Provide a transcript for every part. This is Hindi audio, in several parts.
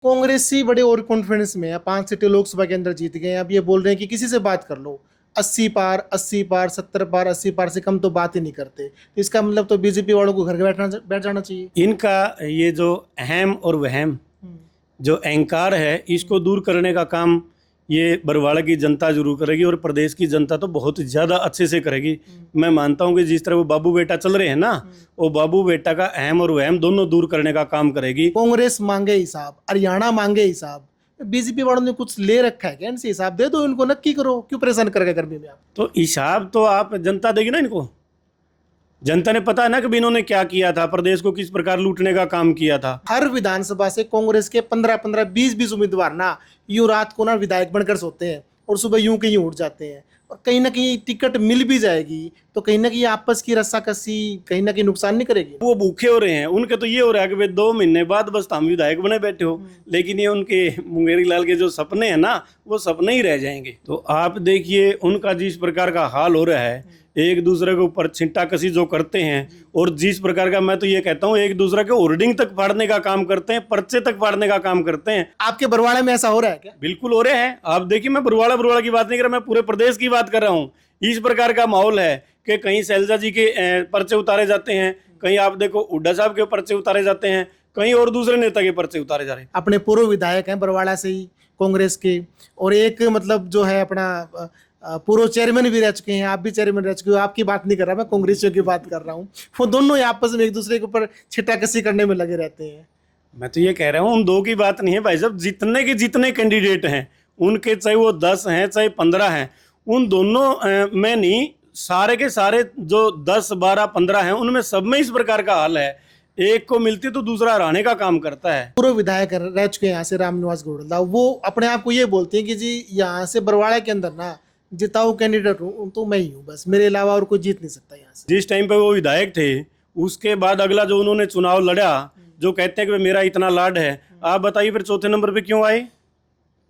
कांग्रेसी बड़े ओवर कॉन्फिडेंस में है, 5 सीटें लोकसभा के अंदर जीत गए हैं। अब ये बोल रहे हैं कि किसी से बात कर लो, 80 पार, 80 पार, 70 पार, 80 पार से कम तो बात ही नहीं करते। तो इसका मतलब तो बीजेपी वालों को घर बैठ जाना चाहिए। इनका ये जो अहम और वहम जो अहंकार है, इसको दूर करने का काम ये बरवाड़ा की जनता जरूर करेगी और प्रदेश की जनता तो बहुत ज़्यादा अच्छे से करेगी। मैं मानता हूँ कि जिस तरह वो बाबू बेटा चल रहे हैं ना, वो बाबू बेटा का अहम और वहम दोनों दूर करने का काम करेगी। कांग्रेस मांगे हिसाब, हरियाणा मांगे हिसाब, बीजेपी वालों ने कुछ ले रखा है क्या? इनसे हिसाब दे दो, इनको नक्की करो, क्यों परेशान करके गर्मी में आप? तो हिसाब तो आप जनता देगी ना इनको। जनता ने पता है ना कि इन्होंने क्या किया था, प्रदेश को किस प्रकार लूटने का काम किया था। हर विधानसभा से कांग्रेस के 15-15, 20-20 उम्मीदवार ना यूं रात को ना विधायक बनकर सोते हैं और सुबह यूं के यूं उठ जाते हैं। और कहीं ना कहीं टिकट मिल भी जाएगी तो कहीं ना कहीं आपस की रस्साकसी कहीं ना कहीं नुकसान नहीं करेगी। वो भूखे हो रहे हैं, उनके तो ये हो रहा है कि वे 2 महीने बाद बस हम विधायक बने बैठे हो। लेकिन ये उनके मुंगेरी लाल के जो सपने हैं ना, वो सपने ही रह जाएंगे। तो आप देखिए उनका जिस प्रकार का हाल हो रहा है, एक दूसरे के ऊपर छिंटा कसी जो करते हैं, और जिस प्रकार का मैं तो ये कहता हूँ एक दूसरे के होर्डिंग तक फाड़ने का काम करते हैं, पर्चे तक फाड़ने का काम करते हैं। आपके बरवाड़े में ऐसा हो रहा है क्या? बिल्कुल हो रहे हैं। आप देखिए, मैं बरवाड़ा की बात नहीं कर रहा, मैं पूरे प्रदेश की बात कर रहा हूँ। इस प्रकार का माहौल है कि कहीं शैलजा जी के पर्चे उतारे जाते हैं, कहीं आप देखो हुड्डा साहब के पर्चे उतारे जाते हैं, कहीं और दूसरे नेता के पर्चे उतारे जा रहे हैं। अपने पूर्व विधायक हैं बरवाड़ा से ही कांग्रेस के, और एक मतलब जो है अपना पूर्व चेयरमैन भी रह चुके हैं, आप भी चेयरमैन रह चुके हो। आपकी बात नहीं कर रहा मैं, कांग्रेसियों की बात कर रहा हूँ। वो दोनों ही आपस में एक दूसरे के ऊपर छिटाकसी करने में लगे रहते हैं। मैं तो ये कह रहा हूँ उन दो की बात नहीं है भाई साहब, जितने के जितने कैंडिडेट हैं उनके, चाहे वो 10 हैं चाहे 15 हैं, उन दोनों में नहीं, सारे के सारे जो 10, 12, 15 हैं, उनमें सब में इस प्रकार का हाल है। एक को मिलती तो दूसरा हराने का काम करता है। पूर्व विधायक रह चुके हैं यहाँ से रामनिवास गौड़ला, वो अपने आप को ये बोलते हैं कि जी यहाँ से बरवाड़ा के अंदर ना जिताऊ कैंडिडेट हूँ तो मैं ही हूँ, बस मेरे अलावा और कोई जीत नहीं सकता यहाँ से। जिस टाइम पे वो विधायक थे, उसके बाद अगला जो उन्होंने चुनाव लड़ा, जो कहते हैं कि मेरा इतना लाड है, आप बताइए फिर चौथे नंबर पे क्यों आए?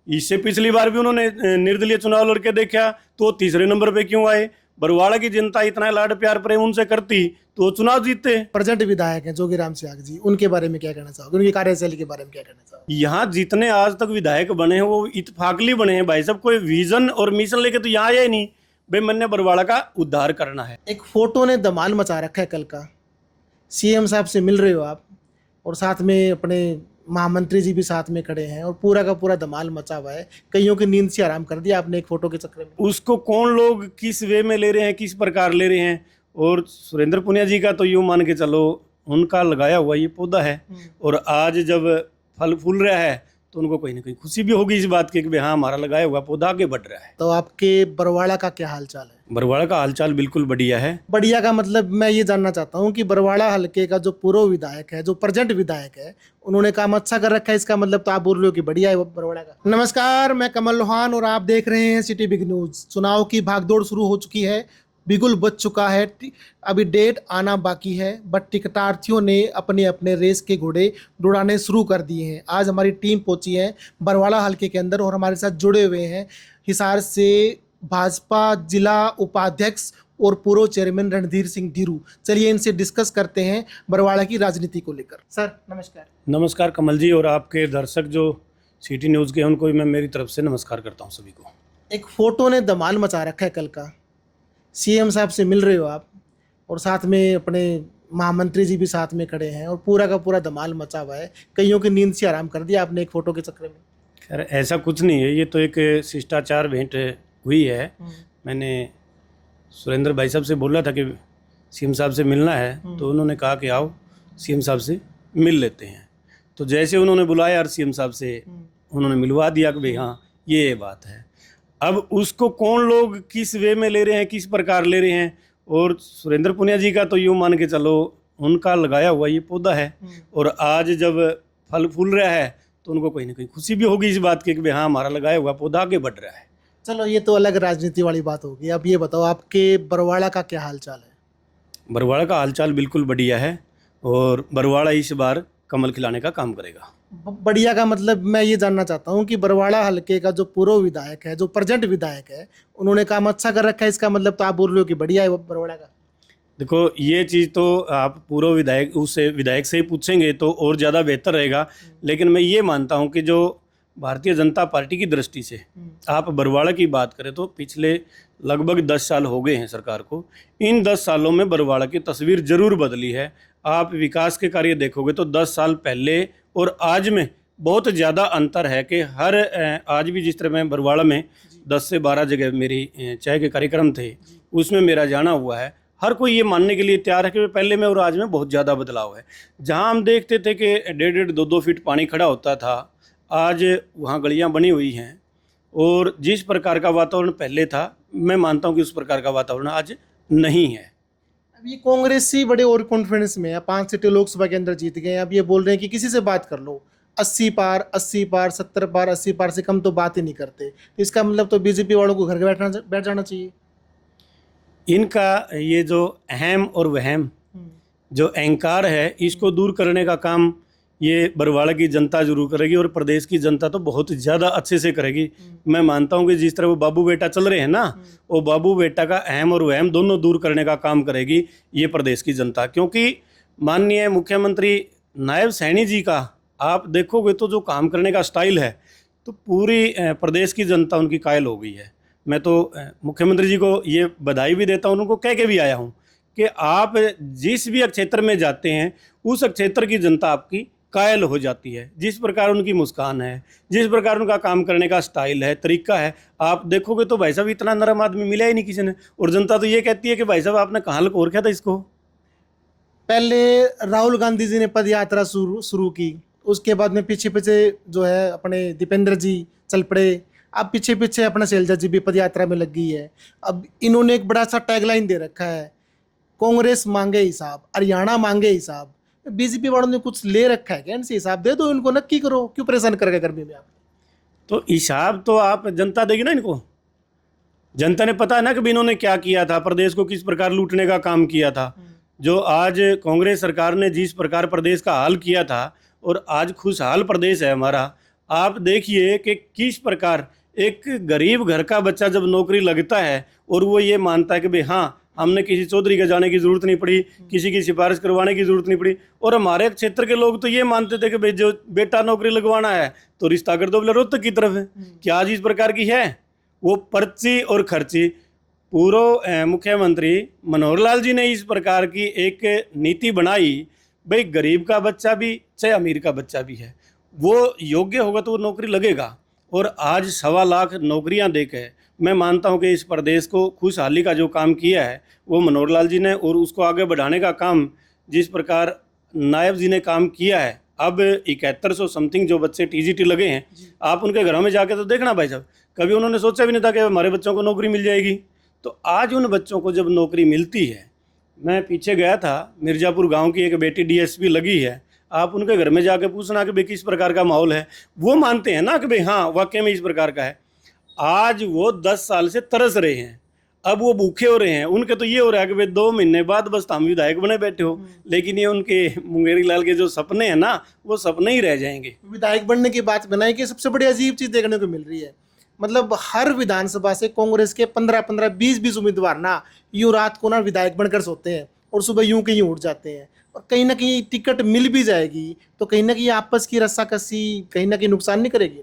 इससे पिछली बार भी उन्होंने निर्दलीय चुनाव लड़के देखा, तो तीसरे नंबर पे क्यों आए? बरवाड़ा की जनता इतना लाड प्यार प्रेम उनसे करती तो चुनाव जीतते। प्रेजेंट विधायक हैं जोगीराम सियाग जी, उनके बारे में क्या कहना चाहोगे? उनकी कार्यशैली के बारे में क्या कहना चाहोगे? यहाँ जितने आज तक विधायक बने हैं वो इत्तेफाकली बने हैं भाई साहब, कोई विजन और मिशन लेके तो यहाँ आया ही नहीं। भाई मैंने बरवाड़ा का उद्धार करना है। एक फोटो ने धमाल मचा रखा है कल का, सीएम साहब से मिल रहे हो आप और साथ में अपने महामंत्री जी भी साथ में खड़े हैं और पूरा का पूरा धमाल मचा हुआ है। कईयों की नींद से आराम कर दिया आपने एक फोटो के चक्कर में। उसको कौन लोग किस वे में ले रहे हैं, किस प्रकार ले रहे हैं। और सुरेंद्र पुनिया जी का तो यूँ मान के चलो उनका लगाया हुआ ये पौधा है, और आज जब फल फूल रहा है तो उनको कहीं ना कहीं खुशी भी होगी इस बात की कि हाँ हमारा लगाया हुआ पौधा आगे बढ़ रहा है। तो आपके बरवाड़ा का क्या हालचाल है? बरवाड़ा का हालचाल बिल्कुल बढ़िया है। बढ़िया का मतलब मैं ये जानना चाहता हूँ कि बरवाड़ा हल्के का जो पूर्व विधायक है, जो प्रेजेंट विधायक है, उन्होंने काम अच्छा कर रखा है, इसका मतलब तो आप बोल रहे हो कि बढ़िया है बरवाड़ा का। नमस्कार, मैं कमल लोहान और आप देख रहे हैं सिटी बिग न्यूज। चुनाव की भागदौड़ शुरू हो चुकी है, बिगुल बज चुका है, अभी डेट आना बाकी है, बट टिकटार्थियों ने अपने अपने रेस के घोड़े दौड़ाने शुरू कर दिए हैं। आज हमारी टीम पहुंची है बरवाड़ा हल्के के अंदर और हमारे साथ जुड़े हुए हैं हिसार से भाजपा जिला उपाध्यक्ष और पूर्व चेयरमैन रणधीर सिंह धीरू। चलिए इनसे डिस्कस करते हैं बरवाड़ा की राजनीति को लेकर। सर नमस्कार। नमस्कार कमल जी, और आपके दर्शक जो सिटी न्यूज़ के हैं उनको मैं मेरी तरफ से नमस्कार करता हूँ सभी को। एक फोटो ने धमाल मचा रखा है कल का, सीएम साहब से मिल रहे हो आप और साथ में अपने महामंत्री जी भी साथ में खड़े हैं और पूरा का पूरा धमाल मचा हुआ है। कईयों की नींद से आराम कर दिया आपने एक फोटो के चक्कर में। खैर ऐसा कुछ नहीं है, ये तो एक शिष्टाचार भेंट हुई है। मैंने सुरेंद्र भाई साहब से बोला था कि सीएम साहब से मिलना है, तो उन्होंने कहा कि आओ सीएम साहब से मिल लेते हैं। तो जैसे उन्होंने बुलाया और सीएम साहब से उन्होंने मिलवा दिया कि भाई हाँ ये बात है। अब उसको कौन लोग किस वे में ले रहे हैं, किस प्रकार ले रहे हैं। और सुरेंद्र पुनिया जी का तो यूँ मान के चलो उनका लगाया हुआ ये पौधा है, और आज जब फल फूल रहा है तो उनको कहीं ना कहीं खुशी भी होगी इस बात की कि हाँ हमारा लगाया हुआ पौधा आगे बढ़ रहा है। चलो ये तो अलग राजनीति वाली बात होगी। अब ये बताओ आपके बरवाड़ा का क्या हालचाल है? बरवाड़ा का हालचाल बिल्कुल बढ़िया है, और बरवाड़ा इस बार कमल खिलाने का काम करेगा। बढ़िया का मतलब मैं ये जानना चाहता हूँ कि बरवाड़ा हल्के का जो पूर्व विधायक है, जो प्रेजेंट विधायक है, उन्होंने काम अच्छा कर रखा है, इसका मतलब तो आप बोल रहे हो कि बढ़िया है बरवाड़ा का। देखो, ये चीज़ तो आप पूर्व विधायक उससे विधायक से ही पूछेंगे तो और ज़्यादा बेहतर रहेगा। लेकिन मैं ये मानता हूँ कि जो भारतीय जनता पार्टी की दृष्टि से आप बरवाड़ा की बात करें तो पिछले लगभग 10 साल हो गए हैं सरकार को। इन 10 सालों में बरवाड़ा की तस्वीर जरूर बदली है। आप विकास के कार्य देखोगे तो 10 साल पहले और आज में बहुत ज़्यादा अंतर है कि आज भी जिस तरह मैं बरवाड़ा में 10 से 12 जगह मेरी चाय के कार्यक्रम थे, उसमें मेरा जाना हुआ है। हर कोई ये मानने के लिए तैयार है कि पहले में और आज में बहुत ज़्यादा बदलाव है। जहाँ हम देखते थे कि 1.5 2 फीट पानी खड़ा होता था, आज वहाँ गलियाँ बनी हुई हैं। और जिस प्रकार का वातावरण पहले था, मैं मानता हूँ कि उस प्रकार का वातावरण आज नहीं है। अब ये कांग्रेस ही बड़े और कॉन्फिडेंस में है, 5 सीटें लोकसभा के अंदर जीत गए। अब ये बोल रहे हैं कि किसी से बात कर लो, 80 पार, 80 पार, 70 पार, 80 पार से कम तो बात ही नहीं करते। तो इसका मतलब तो बीजेपी वालों को घर बैठ जाना चाहिए। इनका ये जो अहम और वहम जो अहंकार है, इसको दूर करने का काम ये बरवाड़ा की जनता जरूर करेगी और प्रदेश की जनता तो बहुत ज़्यादा अच्छे से करेगी। मैं मानता हूँ कि जिस तरह वो बाबू बेटा चल रहे हैं ना, वो बाबू बेटा का अहम और वहम दोनों दूर करने का काम करेगी ये प्रदेश की जनता। क्योंकि माननीय मुख्यमंत्री नायब सैनी जी का आप देखोगे तो जो काम करने का स्टाइल है, तो पूरी प्रदेश की जनता उनकी कायल हो गई है। मैं तो मुख्यमंत्री जी को ये बधाई भी देता हूँ, उनको कह के भी आया हूँ कि आप जिस भी क्षेत्र में जाते हैं उस क्षेत्र की जनता आपकी कायल हो जाती है। जिस प्रकार उनकी मुस्कान है, जिस प्रकार उनका काम करने का स्टाइल है, तरीका है, आप देखोगे तो भाई साहब इतना नरम आदमी मिला ही नहीं किसी ने। और जनता तो ये कहती है कि भाई साहब आपने कहाँ लकोर रखा था इसको। पहले राहुल गांधी जी ने पद यात्रा शुरू की, उसके बाद में पीछे पीछे जो है अपने दीपेंद्र जी चल पड़े। अब पीछे पीछे अपना शैलजा जी भी पद यात्रा में लग गई है। अब इन्होंने एक बड़ा सा टैगलाइन दे रखा है, कांग्रेस मांगे हिसाब, हरियाणा मांगे हिसाब। बीजेपी वालों ने कुछ ले रखा है क्या? इनसे हिसाब दे दो इनको, नक्की करो, क्यों परेशान कर गर्मी में आप? तो हिसाब तो आप जनता देगी ना इनको। जनता ने पता है ना कि इन्होंने क्या किया था, प्रदेश को किस प्रकार लूटने का काम किया था। जो आज कांग्रेस सरकार ने जिस प्रकार प्रदेश का हाल किया था, और आज खुशहाल प्रदेश है हमारा। आप देखिए कि किस प्रकार एक गरीब घर का बच्चा जब नौकरी लगता है और वो ये मानता है कि भाई हाँ, हमने किसी चौधरी के जाने की ज़रूरत नहीं पड़ी, किसी की सिफारिश करवाने की ज़रूरत नहीं पड़ी। और हमारे क्षेत्र के लोग तो ये मानते थे कि भाई जो बेटा नौकरी लगवाना है तो रिश्ता कर दो, बोले रोहतक की तरफ है। क्या आज इस प्रकार की है? वो पर्ची और खर्ची पूर्व मुख्यमंत्री मनोहर लाल जी ने इस प्रकार की एक नीति बनाई, भाई गरीब का बच्चा भी चाहे अमीर का बच्चा भी है, वो योग्य होगा तो वो नौकरी लगेगा। और आज 1.25 लाख नौकरियां देके मैं मानता हूं कि इस प्रदेश को खुशहाली का जो काम किया है वो मनोहर लाल जी ने, और उसको आगे बढ़ाने का काम जिस प्रकार नायब जी ने काम किया है। अब 7100 समथिंग जो बच्चे टीजीटी लगे हैं, आप उनके घरों में जाके तो देखना भाई साहब, कभी उन्होंने सोचा भी नहीं था कि हमारे बच्चों को नौकरी मिल जाएगी। तो आज उन बच्चों को जब नौकरी मिलती है, मैं पीछे गया था, मिर्ज़ापुर गांव की एक बेटी डीएसपी लगी है, आप उनके घर में जाके पूछना कि भाई किस प्रकार का माहौल है। वो मानते हैं ना कि भाई हाँ वाकई में इस प्रकार का है। आज वो 10 साल से तरस रहे हैं, अब वो भूखे हो रहे हैं। उनके तो ये हो रहा है कि भाई 2 महीने बाद बस हम विधायक बने बैठे हो। लेकिन ये उनके मुंगेरी लाल के जो सपने हैं ना, वो सपने ही रह जाएंगे। विधायक बनने की बात बनाई कि सबसे बड़ी अजीब चीज देखने को मिल रही है, मतलब हर विधानसभा से कांग्रेस के 15-15, 20-20 उम्मीदवार ना यूं रात को ना विधायक बनकर सोते हैं और सुबह यूं के यूं उठ जाते हैं। और कहीं ना कहीं टिकट मिल भी जाएगी तो कहीं ना कहीं आपस की रस्साकसी कहीं ना कहीं नुकसान नहीं करेगी।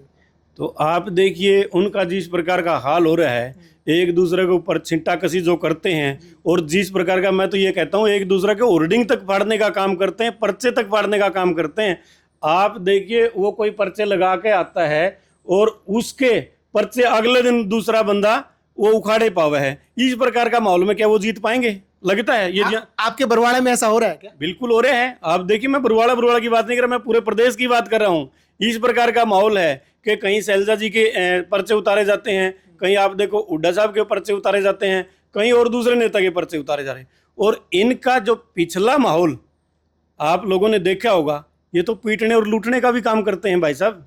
तो आप देखिए उनका जिस प्रकार का हाल हो रहा है, एक दूसरे के ऊपर छिंटा कसी जो करते हैं, और जिस प्रकार का, मैं तो ये कहता हूँ, एक दूसरे के होर्डिंग तक फाड़ने का काम करते हैं, पर्चे तक फाड़ने का काम करते हैं। आप देखिए वो कोई पर्चे लगा के आता है और उसके पर्चे अगले दिन दूसरा बंदा वो उखाड़े पावे है। इस प्रकार का माहौल में क्या वो जीत पाएंगे? लगता है ये आपके बरवाड़ा में ऐसा हो रहा है क्या? बिल्कुल हो रहे हैं। आप देखिए, मैं बरवाड़ा की बात नहीं कर रहा, मैं पूरे प्रदेश की बात कर रहा हूँ। इस प्रकार का माहौल है कि कहीं शैलजा जी के पर्चे उतारे जाते हैं, कहीं आप देखो हुड्डा साहब के पर्चे उतारे जाते हैं, कहीं और दूसरे नेता के पर्चे उतारे जा रहे हैं। और इनका जो पिछला माहौल आप लोगों ने देखा होगा, ये तो पीटने और लूटने का भी काम करते हैं भाई साहब।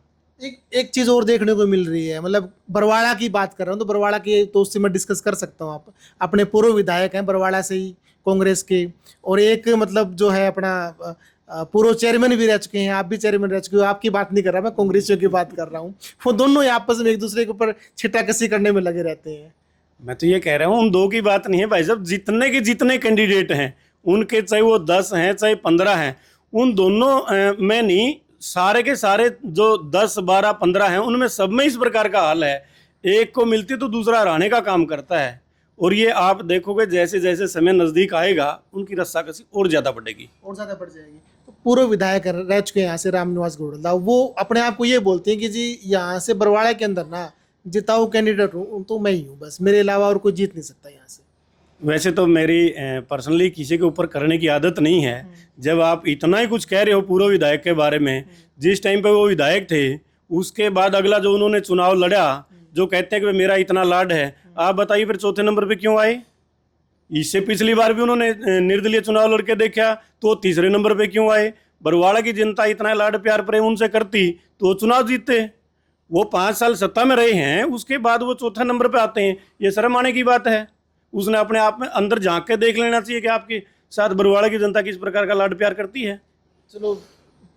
एक चीज और देखने को मिल रही है, मतलब बरवाड़ा की बात कर रहा हूँ तो बरवाड़ा की तो उससे मैं डिस्कस कर सकता हूँ। आप अपने पूर्व विधायक हैं बरवाड़ा से ही कांग्रेस के, और एक मतलब जो है अपना पूर्व चेयरमैन भी रह चुके हैं, आप भी चेयरमैन रह चुके हो। आपकी बात नहीं कर रहा, मैं कांग्रेसियों की बात कर रहा हूँ। वो दोनों ही आपस में एक दूसरे के ऊपर छिटाकसी करने में लगे रहते हैं। मैं तो ये कह रहा हूँ उन दो की बात नहीं है भाई साहब, जितने के जितने कैंडिडेट हैं उनके, चाहे वो 10 हैं चाहे 15 हैं, उन दोनों में नहीं, सारे के सारे जो 10 12 15 हैं उनमें सब में इस प्रकार का हाल है। एक को मिलती तो दूसरा हराने का काम करता है। और ये आप देखोगे जैसे जैसे समय नज़दीक आएगा उनकी रस्साकसी और ज़्यादा बढ़ेगी, और ज़्यादा बढ़ जाएगी। तो पूर्व विधायक रह चुके हैं यहाँ से रामनिवास गोड़ला, वो अपने आप को ये बोलते हैं कि जी यहाँ से बरवाड़ा के अंदर ना जिताऊ कैंडिडेट हूँ तो मैं ही हूँ, बस मेरे अलावा और कोई जीत नहीं सकता यहाँ से। वैसे तो मेरी पर्सनली किसी के ऊपर करने की आदत नहीं है। जब आप इतना ही कुछ कह रहे हो पूर्व विधायक के बारे में, जिस टाइम पे वो विधायक थे उसके बाद अगला जो उन्होंने चुनाव लड़ा, जो कहते हैं कि मेरा इतना लाड है, आप बताइए फिर चौथे नंबर पे क्यों आए? इससे पिछली बार भी उन्होंने निर्दलीय चुनाव लड़के देखा तो तीसरे नंबर पे क्यों आए? बरवाड़ा की जनता इतना लाड प्यार प्रेम उनसे करती तो वो चुनाव जीतते। वो 5 साल सत्ता में रहे हैं, उसके बाद वो चौथा नंबर पे आते हैं, ये शर्म आने की बात है। उसने अपने आप में अंदर झांक के देख लेना चाहिए कि आपके साथ बरवाड़ा की जनता किस प्रकार का लाड प्यार करती है। चलो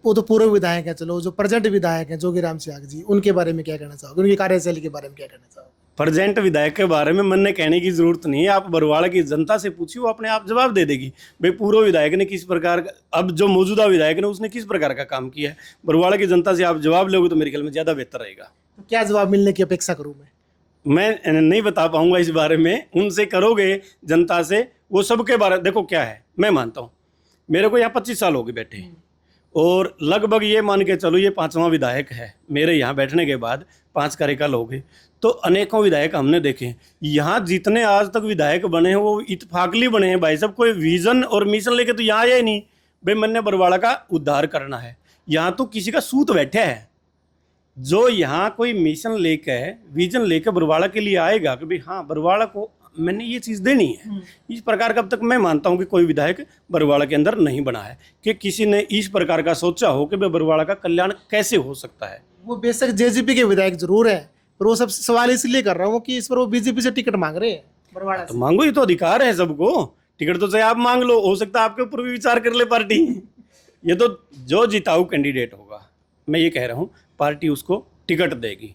वो तो पूर्व विधायक है, चलो जो प्रेजेंट विधायक हैं जोगीराम सियाग जी, उनके बारे में क्या कहना चाहोगे, उनकी कार्यशैली के बारे में क्या कहना चाहोगे? प्रेजेंट विधायक के बारे में मन कहने की जरूरत नहीं है, आप बरवाड़ा की जनता से पूछिए, वो अपने आप जवाब दे देगी। भाई पूर्व विधायक ने किस प्रकार का, अब जो मौजूदा विधायक ने उसने किस प्रकार का काम किया है, बरवाड़ा की जनता से आप जवाब लोगे तो मेरे ख्याल में ज़्यादा बेहतर रहेगा। तो क्या जवाब मिलने की अपेक्षा करूँ मैं नहीं बता पाऊंगा इस बारे में, उनसे करोगे जनता से, वो सबके बारे। देखो क्या है, मैं मानता हूँ मेरे को यहाँ 25 साल हो गए बैठे, और लगभग ये मान के चलो ये 5वां विधायक है मेरे यहाँ बैठने के बाद, 5 कार्यकाल हो गए। तो अनेकों विधायक हमने देखे, यहाँ जितने आज तक विधायक बने हैं वो इत्तेफाकली बने हैं भाई साहब, कोई विजन और मिशन लेके तो यहाँ आया ही नहीं भाई मैंने बरवाड़ा का उद्धार करना है। यहाँ तो किसी का सूत बैठा है, जो यहाँ कोई मिशन लेकर विजन लेकर बरवाड़ा के लिए आएगा कि भाई हाँ बरवाड़ा को मैंने ये चीज़ देनी है। इस प्रकार का अब तक मैं मानता हूँ कि कोई विधायक बरवाड़ा के अंदर नहीं बना है कि किसी ने इस प्रकार का सोचा हो कि भाई बरवाड़ा का कल्याण कैसे हो सकता है। वो बेशक जेजेपी के विधायक जरूर है, पर वो सब सवाल इसलिए कर रहा हूँ कि इस पर वो बीजेपी से टिकट मांग रहे हैं बरवाड़ा तो मांगो, ये तो अधिकार है सबको, टिकट तो चाहे आप मांग लो, हो सकता है आपके ऊपर भी विचार कर ले पार्टी। ये तो जो जिताऊ कैंडिडेट होगा, मैं ये कह रहा हूँ पार्टी उसको टिकट देगी,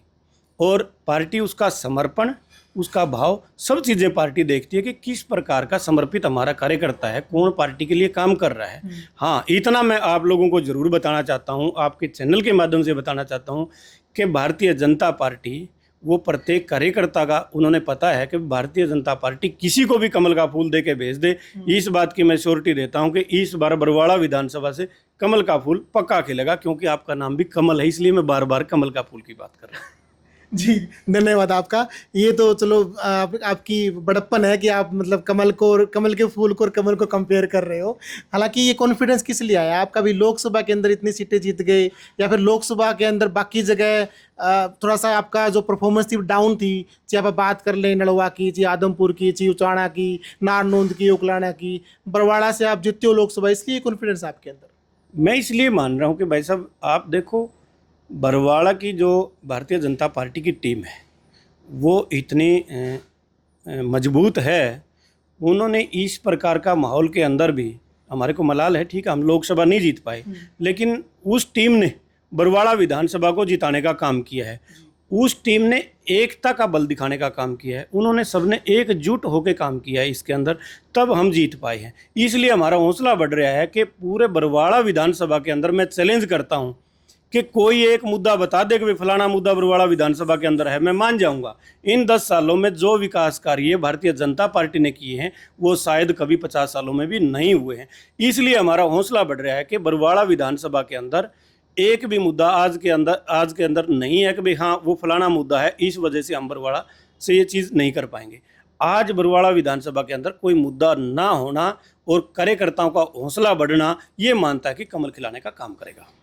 और पार्टी उसका समर्पण, उसका भाव, सब चीज़ें पार्टी देखती है कि किस प्रकार का समर्पित हमारा कार्यकर्ता है, कौन पार्टी के लिए काम कर रहा है। हाँ, इतना मैं आप लोगों को ज़रूर बताना चाहता हूँ, आपके चैनल के माध्यम से बताना चाहता हूँ कि भारतीय जनता पार्टी वो प्रत्येक कार्यकर्ता का उन्होंने पता है कि भारतीय जनता पार्टी किसी को भी कमल का फूल दे के भेज दे। इस बात की मैं श्योरिटी देता हूं कि इस बार बरवाड़ा विधानसभा से कमल का फूल पक्का खिलेगा, क्योंकि आपका नाम भी कमल है, इसलिए मैं बार बार कमल का फूल की बात कर रहा हूँ। जी धन्यवाद आपका। ये तो चलो आपकी बड़प्पन है कि आप मतलब कमल को और कमल के फूल को और कमल को कंपेयर कर रहे हो। हालांकि ये कॉन्फिडेंस किस लिए आया? आप कभी लोकसभा के अंदर इतनी सीटें जीत गए, या फिर लोकसभा के अंदर बाकी जगह थोड़ा सा आपका जो परफॉर्मेंस थी डाउन थी, चाहे आप बात कर लें नलवा की, चाहे आदमपुर की, चाहे उचाणा की, नारनौंद की, उकलाना की, बरवाड़ा से आप जीतते हो लोकसभा, इसलिए कॉन्फिडेंस आपके अंदर? मैं इसलिए मान रहा हूँ कि भाई साहब आप देखो, बरवाड़ा की जो भारतीय जनता पार्टी की टीम है वो इतनी मजबूत है, उन्होंने इस प्रकार का माहौल के अंदर भी, हमारे को मलाल है ठीक है हम लोकसभा नहीं जीत पाए, लेकिन उस टीम ने बरवाड़ा विधानसभा को जिताने का काम किया है। उस टीम ने एकता का बल दिखाने का काम किया है, उन्होंने सबने एकजुट होकर काम किया है इसके अंदर, तब हम जीत पाए हैं। इसलिए हमारा हौसला बढ़ रहा है कि पूरे बरवाड़ा विधानसभा के अंदर मैं चैलेंज करता हूं कि कोई एक मुद्दा बता दे कि फलाना मुद्दा बरवाड़ा विधानसभा के अंदर है, मैं मान जाऊंगा। इन 10 सालों में जो विकास कार्य भारतीय जनता पार्टी ने किए हैं वो शायद कभी 50 सालों में भी नहीं हुए हैं। इसलिए हमारा हौसला बढ़ रहा है कि बरवाड़ा विधानसभा के अंदर एक भी मुद्दा आज के अंदर नहीं है कि भाई हाँ वो फलाना मुद्दा है, इस वजह से हम बरवाड़ा से ये चीज़ नहीं कर पाएंगे। आज बरवाड़ा विधानसभा के अंदर कोई मुद्दा ना होना और कार्यकर्ताओं का हौसला बढ़ना, ये मानता है कि कमल खिलाने का काम करेगा।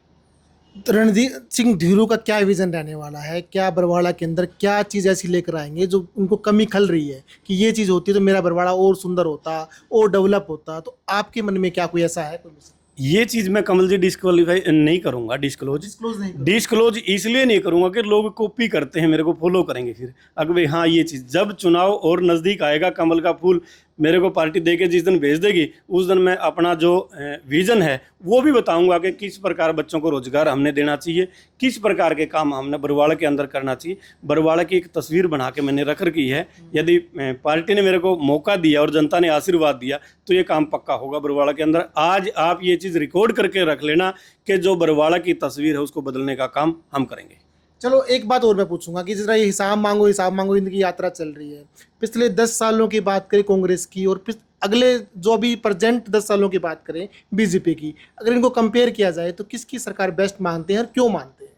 रणजीत सिंह ढीरू का क्या विजन रहने वाला है? क्या बरवाड़ा के अंदर क्या चीज़ ऐसी लेकर आएंगे जो उनको कमी खल रही है कि ये चीज़ होती तो मेरा बरवाड़ा और सुंदर होता और डेवलप होता? तो आपके मन में क्या कोई ऐसा है? कोई ये चीज़ मैं कमल जी डिस्क्वालीफाई नहीं करूँगा, डिस्क्लोज इसलिए नहीं करूँगा कि लोग कॉपी करते हैं, मेरे को फॉलो करेंगे फिर अगर भाई हाँ ये चीज़, जब चुनाव और नज़दीक आएगा कमल का फूल मेरे को पार्टी दे के जिस दिन भेज देगी उस दिन मैं अपना जो विजन है वो भी बताऊंगा कि किस प्रकार बच्चों को रोजगार हमने देना चाहिए, किस प्रकार के काम हमने बरवाड़ा के अंदर करना चाहिए। बरवाड़ा की एक तस्वीर बना के मैंने रख रखी है। यदि पार्टी ने मेरे को मौका दिया और जनता ने आशीर्वाद दिया तो ये काम पक्का होगा बरवाड़ा के अंदर। आज आप ये चीज़ रिकॉर्ड करके रख लेना कि जो बरवाड़ा की तस्वीर है उसको बदलने का काम हम करेंगे। चलो एक बात और मैं पूछूंगा कि जिस तरह ये हिसाब मांगो इनकी यात्रा चल रही है, पिछले 10 सालों की बात करें कांग्रेस की और अगले जो अभी प्रेजेंट 10 सालों की बात करें बीजेपी की, अगर इनको कंपेयर किया जाए तो किसकी सरकार बेस्ट मानते हैं और क्यों मानते हैं?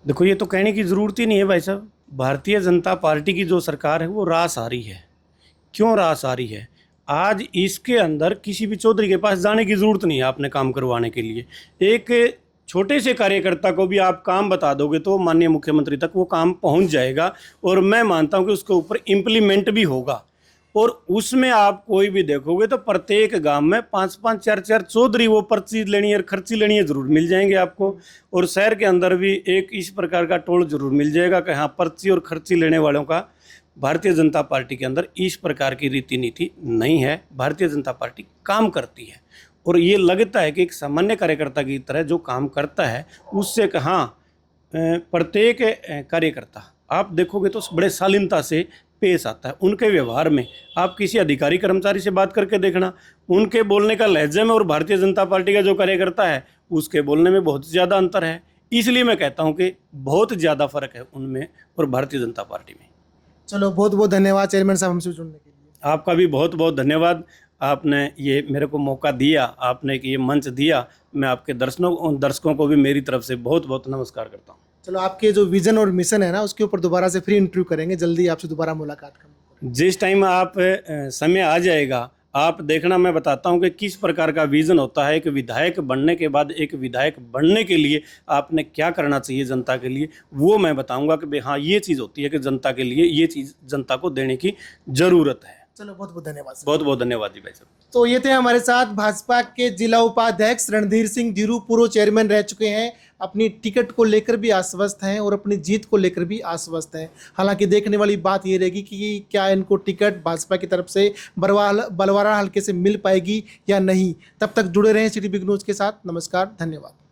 देखो ये तो कहने की ज़रूरत ही नहीं है भाई साहब। भारतीय जनता पार्टी की जो सरकार है वो रास आ रही है। क्यों रास आ रही है? आज इसके अंदर किसी भी चौधरी के पास जाने की ज़रूरत नहीं है आपने काम करवाने के लिए। एक छोटे से कार्यकर्ता को भी आप काम बता दोगे तो माननीय मुख्यमंत्री तक वो काम पहुंच जाएगा और मैं मानता हूं कि उसके ऊपर इम्प्लीमेंट भी होगा। और उसमें आप कोई भी देखोगे तो प्रत्येक गांव में 5-5 4-4 चौधरी वो पर्ची लेनी है, खर्ची लेनी है, ज़रूर मिल जाएंगे आपको। और शहर के अंदर भी एक इस प्रकार का टोल ज़रूर मिल जाएगा कि हाँ पर्ची और खर्ची लेने वालों का भारतीय जनता पार्टी के अंदर इस प्रकार की रीति नीति नहीं है। भारतीय जनता पार्टी काम करती है और ये लगता है कि एक सामान्य कार्यकर्ता की तरह जो काम करता है उससे कहाँ प्रत्येक कार्यकर्ता आप देखोगे तो बड़े शालीनता से पेश आता है। उनके व्यवहार में आप किसी अधिकारी कर्मचारी से बात करके देखना, उनके बोलने का लहजे में और भारतीय जनता पार्टी का जो कार्यकर्ता है उसके बोलने में बहुत ज़्यादा अंतर है। इसलिए मैं कहता हूँ कि बहुत ज़्यादा फर्क है उनमें और भारतीय जनता पार्टी में। चलो बहुत बहुत धन्यवाद चेयरमैन साहब हमसे जुड़ने के लिए। आपका भी बहुत बहुत धन्यवाद। आपने ये मेरे को मौका दिया, आपने ये मंच दिया। मैं आपके दर्शकों को भी मेरी तरफ से बहुत बहुत नमस्कार करता हूँ। चलो आपके जो विजन और मिशन है ना उसके ऊपर दोबारा से फ्री इंटरव्यू करेंगे, जल्दी आपसे दोबारा मुलाकात करेंगे। जिस टाइम आप समय आ जाएगा आप देखना, मैं बताता हूँ कि किस प्रकार का विजन होता है। एक विधायक बनने के बाद एक विधायक बनने के लिए आपने क्या करना चाहिए जनता के लिए, वो मैं बताऊँगा कि भाई हाँ ये चीज़ होती है कि जनता के लिए ये चीज़ जनता को देने की ज़रूरत है। चलो बहुत बहुत धन्यवाद। बहुत बहुत धन्यवाद जी भाई साहब। तो ये थे हमारे साथ भाजपा के जिला उपाध्यक्ष रणधीर सिंह जीरू, पूर्व चेयरमैन रह चुके हैं। अपनी टिकट को लेकर भी आश्वस्त हैं और अपनी जीत को लेकर भी आश्वस्त हैं। हालांकि देखने वाली बात ये रहेगी कि क्या इनको टिकट भाजपा की तरफ से बलवाड़ा हल्के से मिल पाएगी या नहीं। तब तक जुड़े रहें सिटी बिग न्यूज़ के साथ। नमस्कार, धन्यवाद।